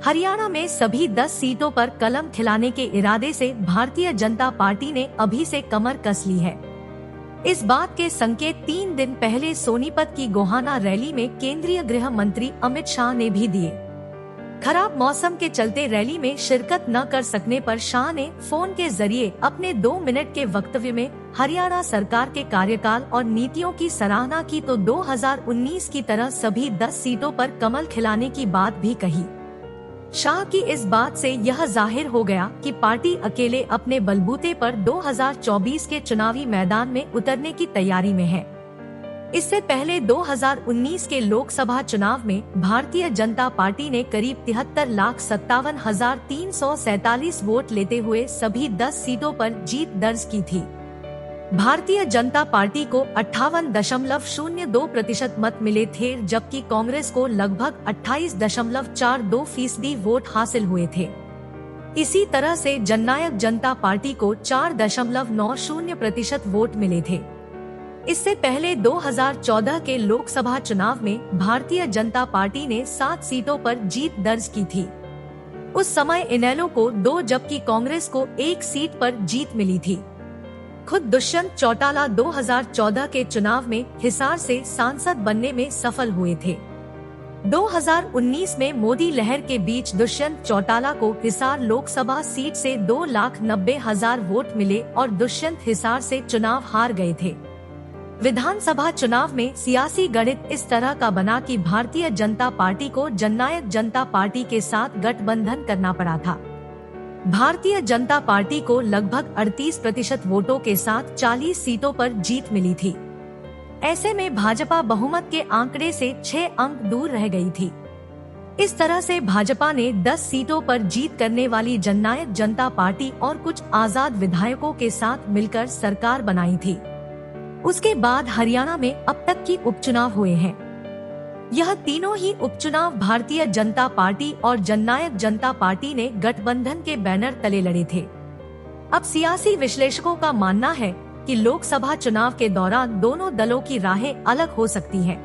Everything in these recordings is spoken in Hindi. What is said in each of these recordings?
हरियाणा में सभी 10 सीटों पर कलम खिलाने के इरादे से भारतीय जनता पार्टी ने अभी से कमर कस ली है। इस बात के संकेत 3 दिन पहले सोनीपत की गोहाना रैली में केंद्रीय गृह मंत्री अमित शाह ने भी दिए। खराब मौसम के चलते रैली में शिरकत न कर सकने पर शाह ने फोन के जरिए अपने 2 मिनट के वक्तव्य में हरियाणा सरकार के कार्यकाल और नीतियों की सराहना की तो 2019 की तरह सभी 10 सीटों पर कमल खिलाने की बात भी कही। शाह की इस बात से यह जाहिर हो गया कि पार्टी अकेले अपने बलबूते पर 2024 के चुनावी मैदान में उतरने की तैयारी में है। इससे पहले 2019 के लोकसभा चुनाव में भारतीय जनता पार्टी ने करीब 73,57,347 वोट लेते हुए सभी 10 सीटों पर जीत दर्ज की थी। भारतीय जनता पार्टी को 58.02% मत मिले थे, जबकि कांग्रेस को लगभग 28.42% वोट हासिल हुए थे। इसी तरह से जननायक जनता पार्टी को 4.90% वोट मिले थे। इससे पहले 2014 के लोकसभा चुनाव में भारतीय जनता पार्टी ने 7 सीटों पर जीत दर्ज की थी। उस समय इनेलो को 2 जबकि कांग्रेस को 1 सीट पर जीत मिली थी। खुद दुष्यंत चौटाला 2014 के चुनाव में हिसार से सांसद बनने में सफल हुए थे। 2019 में मोदी लहर के बीच दुष्यंत चौटाला को हिसार लोकसभा सीट से 2,90,000 वोट मिले और दुष्यंत हिसार से चुनाव हार गए थे। विधानसभा चुनाव में सियासी गणित इस तरह का बना कि भारतीय जनता पार्टी को जननायक जनता पार्टी के साथ गठबंधन करना पड़ा था। भारतीय जनता पार्टी को लगभग 38% वोटों के साथ 40 सीटों पर जीत मिली थी। ऐसे में भाजपा बहुमत के आंकड़े से 6 अंक दूर रह गई थी। इस तरह से भाजपा ने 10 सीटों पर जीत करने वाली जननायक जनता पार्टी और कुछ आजाद विधायकों के साथ मिलकर सरकार बनाई थी। उसके बाद हरियाणा में अब तक की उपचुनाव हुए हैं। यह तीनों ही उपचुनाव भारतीय जनता पार्टी और जननायक जनता पार्टी ने गठबंधन के बैनर तले लड़े थे। अब सियासी विश्लेषकों का मानना है कि लोकसभा चुनाव के दौरान दोनों दलों की राहें अलग हो सकती हैं।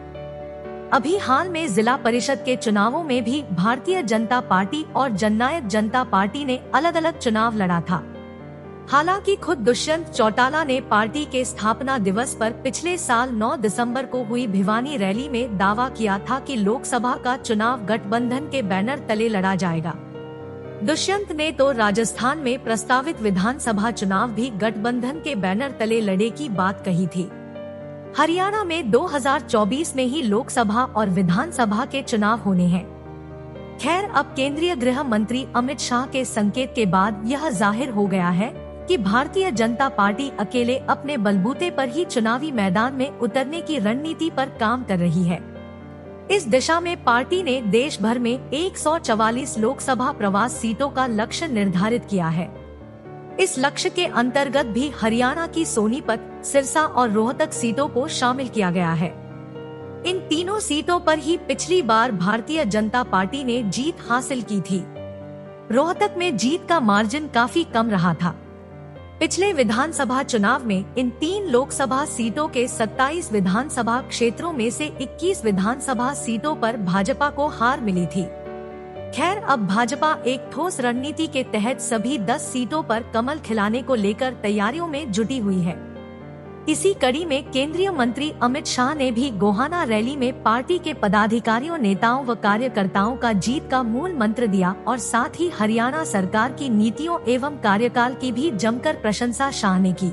अभी हाल में जिला परिषद के चुनावों में भी भारतीय जनता पार्टी और जननायक जनता पार्टी ने अलग अलग चुनाव लड़ा था। हालांकि खुद दुष्यंत चौटाला ने पार्टी के स्थापना दिवस पर पिछले साल 9 दिसंबर को हुई भिवानी रैली में दावा किया था कि लोकसभा का चुनाव गठबंधन के बैनर तले लड़ा जाएगा। दुष्यंत ने तो राजस्थान में प्रस्तावित विधानसभा चुनाव भी गठबंधन के बैनर तले लड़े की बात कही थी। हरियाणा में 2024 में ही लोकसभा और विधानसभा के चुनाव होने हैं। खैर, अब केंद्रीय गृह मंत्री अमित शाह के संकेत के बाद यह जाहिर हो गया है कि भारतीय जनता पार्टी अकेले अपने बलबूते पर ही चुनावी मैदान में उतरने की रणनीति पर काम कर रही है। इस दिशा में पार्टी ने देश भर में 144 लोकसभा प्रवास सीटों का लक्ष्य निर्धारित किया है। इस लक्ष्य के अंतर्गत भी हरियाणा की सोनीपत, सिरसा और रोहतक सीटों को शामिल किया गया है। इन तीनों सीटों पर ही पिछली बार भारतीय जनता पार्टी ने जीत हासिल की थी। रोहतक में जीत का मार्जिन काफी कम रहा था। पिछले विधानसभा चुनाव में इन 3 लोकसभा सीटों के 27 विधानसभा क्षेत्रों में से 21 विधानसभा सीटों पर भाजपा को हार मिली थी। खैर, अब भाजपा एक ठोस रणनीति के तहत सभी 10 सीटों पर कमल खिलाने को लेकर तैयारियों में जुटी हुई है। इसी कड़ी में केंद्रीय मंत्री अमित शाह ने भी गोहाना रैली में पार्टी के पदाधिकारियों, नेताओं व कार्यकर्ताओं का जीत का मूल मंत्र दिया और साथ ही हरियाणा सरकार की नीतियों एवं कार्यकाल की भी जमकर प्रशंसा शाह ने की।